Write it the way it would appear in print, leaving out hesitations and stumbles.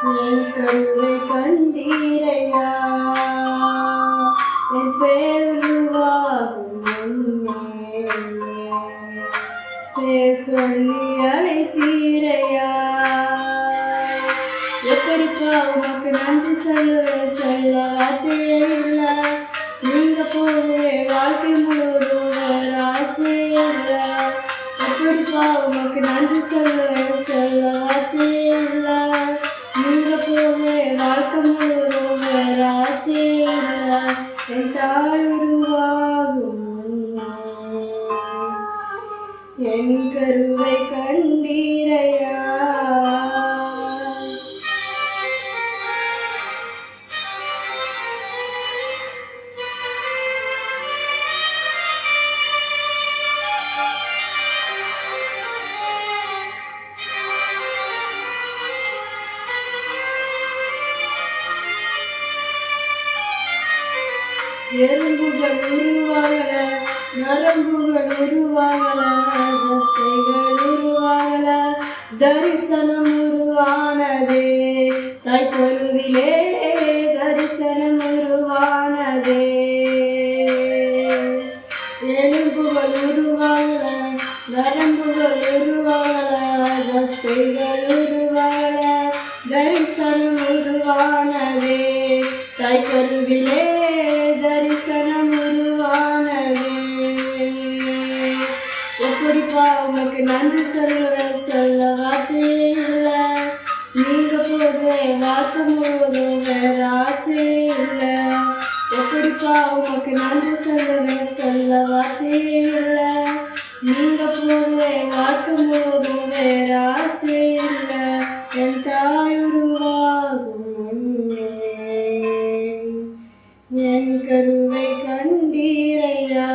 என் கருவை கண்டீரையா என் பேருருவாகும் முன்னே பேர் சொல்லி அழைத்தீரையா எப்படிப்பா உனக்கு நன்றி சொல்ல வார்த்தையே இல்லை நீங்க போதுவே வாழ்க்கை முழுவதும் வேற ஆசையே இல்லை எப்படிப்பா உனக்கு நன்றி சொல்ல வார்த்தையே இல்லை நீங்க போதுவே வாழ்க்கை முழுவதும் வேற ஆசையே இல்லை என் தாய் உருவாகும் என் கருவை கண்டீரையா எறும்புகள் உருவாகல நரம்புகள் உருவாகல தசைகள் உருவாகல தரிசனம் உருவானதே தாய்க்கருவிலே தரிசனம் உருவானதே எலும்புகள் உருவாகல நரம்புகள் உருவாகல தசைகள் உருவாகல தரிசனம் உருவானதே தாய்க்கருவிலே தரிசனம் உருவானதே எப்படிப்பா உனக்கு நன்றி சொல்ல வார்த்தையே இல்லை நீங்க போதுவே வாழ்க்கை முழுவதும் வேற ஆசையே இல்லை எப்படிப்பா உனக்கு நன்றி சொல்ல வார்த்தையே இல்லை நீங்க போதுவே வாழ்க்கை முழுவதும் வேற ஆசையே இல்லை என் தாய் உருவாகும் முன்னே என் கருவை கண்டீரையா